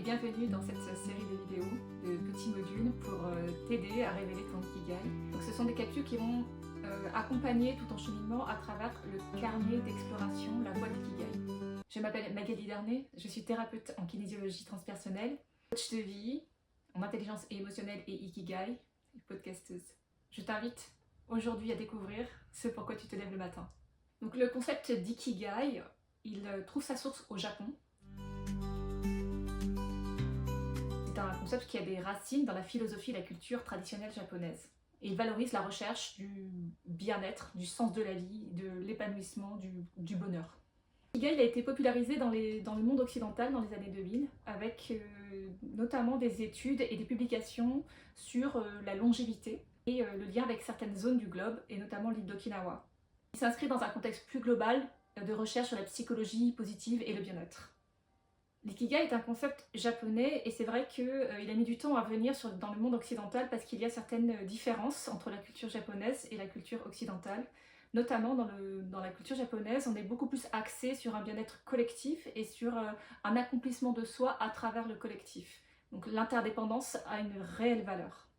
bienvenue dans cette série de vidéos, de petits modules pour t'aider à révéler ton Ikigai. Donc, ce sont des capsules qui vont accompagner tout ton cheminement à travers le carnet d'exploration, la voie de l'Ikigai. Je m'appelle Magali Darnay, je suis thérapeute en kinésiologie transpersonnelle, coach de vie, en intelligence émotionnelle et Ikigai, et podcasteuse. Je t'invite aujourd'hui à découvrir ce pourquoi tu te lèves le matin. Donc le concept d'Ikigai, il trouve sa source au Japon. C'est un concept qui a des racines dans la philosophie et la culture traditionnelle japonaise. Et il valorise la recherche du bien-être, du sens de la vie, de l'épanouissement, du bonheur. L'ikigai a été popularisé dans le monde occidental dans les années 2000 avec notamment des études et des publications sur la longévité et le lien avec certaines zones du globe et notamment l'île d'Okinawa. Il s'inscrit dans un contexte plus global de recherche sur la psychologie positive et le bien-être. L'ikigai est un concept japonais et c'est vrai qu'il a mis du temps à venir dans le monde occidental parce qu'il y a certaines différences entre la culture japonaise et la culture occidentale. Notamment dans la culture japonaise, on est beaucoup plus axé sur un bien-être collectif et sur un accomplissement de soi à travers le collectif. Donc l'interdépendance a une réelle valeur.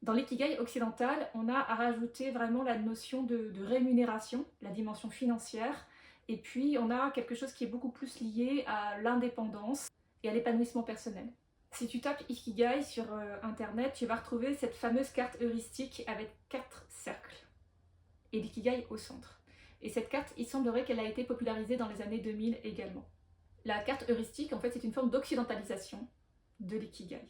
Dans l'ikigai occidental, on a à rajouter vraiment la notion de rémunération, la dimension financière, et puis on a quelque chose qui est beaucoup plus lié à l'indépendance et à l'épanouissement personnel. Si tu tapes Ikigai sur internet, tu vas retrouver cette fameuse carte heuristique avec 4 cercles et l'ikigai au centre. Et cette carte, il semblerait qu'elle a été popularisée dans les années 2000 également. La carte heuristique, en fait, c'est une forme d'occidentalisation de l'ikigai.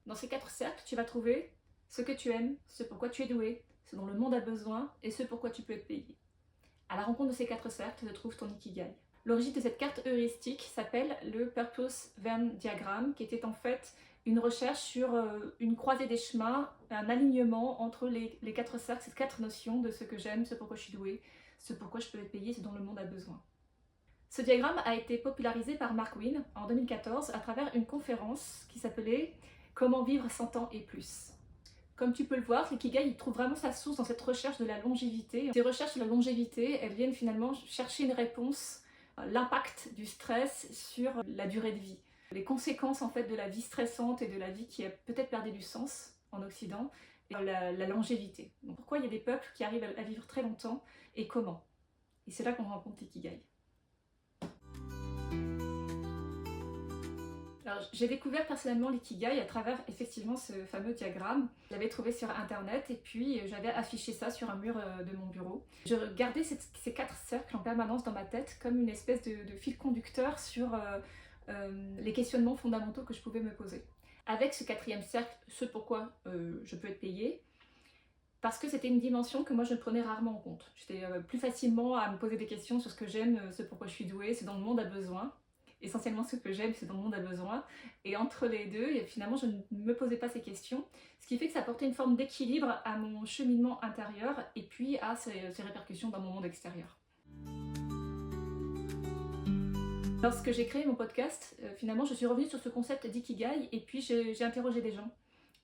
Dans ces 4 cercles, tu vas trouver ce que tu aimes, ce pourquoi tu es doué, ce dont le monde a besoin et ce pourquoi tu peux être payé. À la rencontre de ces 4 cercles se trouve ton Ikigai. L'origine de cette carte heuristique s'appelle le Purpose Venn Diagram, qui était en fait une recherche sur une croisée des chemins, un alignement entre les 4 cercles, ces 4 notions de ce que j'aime, ce pourquoi je suis doué, ce pourquoi je peux être payé, ce dont le monde a besoin. Ce diagramme a été popularisé par Mark Wynne en 2014 à travers une conférence qui s'appelait « Comment vivre 100 ans et plus ». Comme tu peux le voir, l'ikigai il trouve vraiment sa source dans cette recherche de la longévité. Ces recherches de la longévité, elles viennent finalement chercher une réponse à l'impact du stress sur la durée de vie. Les conséquences en fait de la vie stressante et de la vie qui a peut-être perdu du sens en Occident, et la longévité. Donc pourquoi il y a des peuples qui arrivent à vivre très longtemps et comment? Et c'est là qu'on rencontre l'ikigai. Alors, j'ai découvert personnellement l'ikigai à travers effectivement ce fameux diagramme. Je l'avais trouvé sur internet et puis j'avais affiché ça sur un mur de mon bureau. Je regardais ces 4 cercles en permanence dans ma tête comme une espèce de fil conducteur sur les questionnements fondamentaux que je pouvais me poser. Avec ce 4e cercle, ce pourquoi je peux être payé, parce que c'était une dimension que moi je prenais rarement en compte. J'étais plus facilement à me poser des questions sur ce que j'aime, ce pourquoi je suis douée, ce dont le monde a besoin. Essentiellement ce que j'aime, ce dont le monde a besoin. Et entre les deux, finalement, je ne me posais pas ces questions. Ce qui fait que ça apportait une forme d'équilibre à mon cheminement intérieur et puis à ses répercussions dans mon monde extérieur. Lorsque j'ai créé mon podcast, finalement, je suis revenue sur ce concept d'ikigai et puis j'ai interrogé des gens.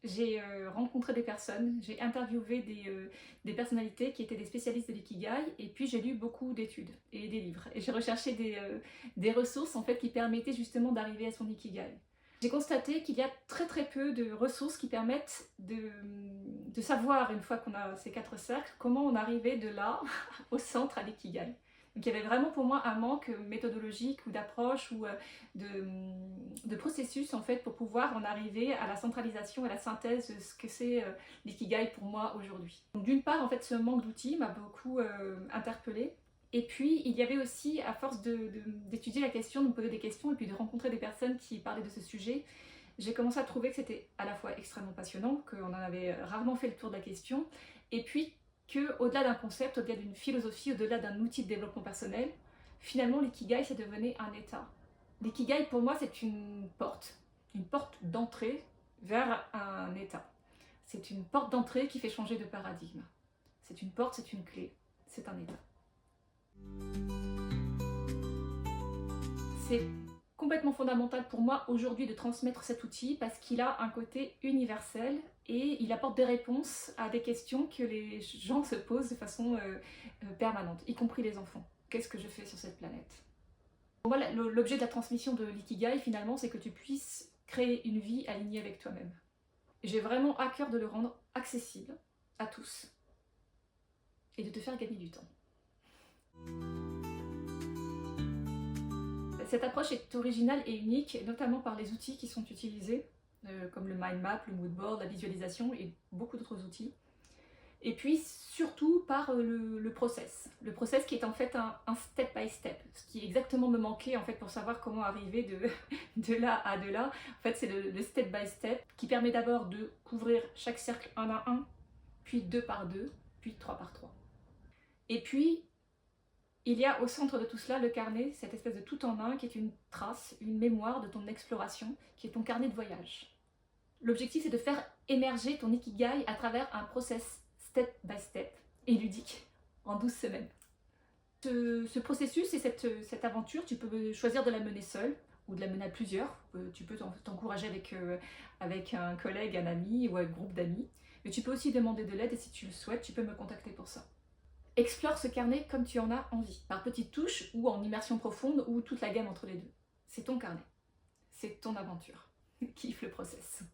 J'ai rencontré des personnes, j'ai interviewé des personnalités qui étaient des spécialistes de l'ikigai et puis j'ai lu beaucoup d'études et des livres. Et j'ai recherché des ressources en fait qui permettaient justement d'arriver à son ikigai. J'ai constaté qu'il y a très peu de ressources qui permettent de savoir, une fois qu'on a ces 4 cercles, comment on arrivait de là au centre à l'ikigai. Donc il y avait vraiment pour moi un manque méthodologique ou d'approche ou de processus en fait pour pouvoir en arriver à la centralisation et la synthèse de ce que c'est l'ikigai pour moi aujourd'hui. Donc d'une part en fait ce manque d'outils m'a beaucoup interpellée. Et puis il y avait aussi, à force d'étudier la question, de me poser des questions et puis de rencontrer des personnes qui parlaient de ce sujet, j'ai commencé à trouver que c'était à la fois extrêmement passionnant, qu'on en avait rarement fait le tour de la question, et puis qu'au-delà d'un concept, au-delà d'une philosophie, au-delà d'un outil de développement personnel, finalement l'ikigai ça devenait un état. L'ikigai pour moi c'est une porte d'entrée vers un état. C'est une porte d'entrée qui fait changer de paradigme. C'est une porte, c'est une clé, c'est un état. C'est complètement fondamental pour moi aujourd'hui de transmettre cet outil parce qu'il a un côté universel et il apporte des réponses à des questions que les gens se posent de façon permanente, y compris les enfants. Qu'est-ce que je fais sur cette planète? Pour moi, l'objet de la transmission de l'ikigai finalement, c'est que tu puisses créer une vie alignée avec toi-même. Et j'ai vraiment à cœur de le rendre accessible à tous et de te faire gagner du temps. Cette approche est originale et unique, notamment par les outils qui sont utilisés, comme le mind map, le mood board, la visualisation et beaucoup d'autres outils. Et puis surtout par le process. Le process qui est en fait un step by step, ce qui exactement me manquait en fait pour savoir comment arriver de là à de là. En fait, c'est le step by step qui permet d'abord de couvrir chaque cercle un à un, puis 2 par 2, puis 3 par 3. Et puis, il y a au centre de tout cela le carnet, cette espèce de tout en un qui est une trace, une mémoire de ton exploration, qui est ton carnet de voyage. L'objectif, c'est de faire émerger ton ikigai à travers un process step by step et ludique en 12 semaines. Ce processus et cette aventure, tu peux choisir de la mener seule ou de la mener à plusieurs. Tu peux t'encourager avec un collègue, un ami ou un groupe d'amis. Mais tu peux aussi demander de l'aide et si tu le souhaites, tu peux me contacter pour ça. Explore ce carnet comme tu en as envie, par petites touches ou en immersion profonde ou toute la gamme entre les deux. C'est ton carnet, c'est ton aventure. Kiffe le process.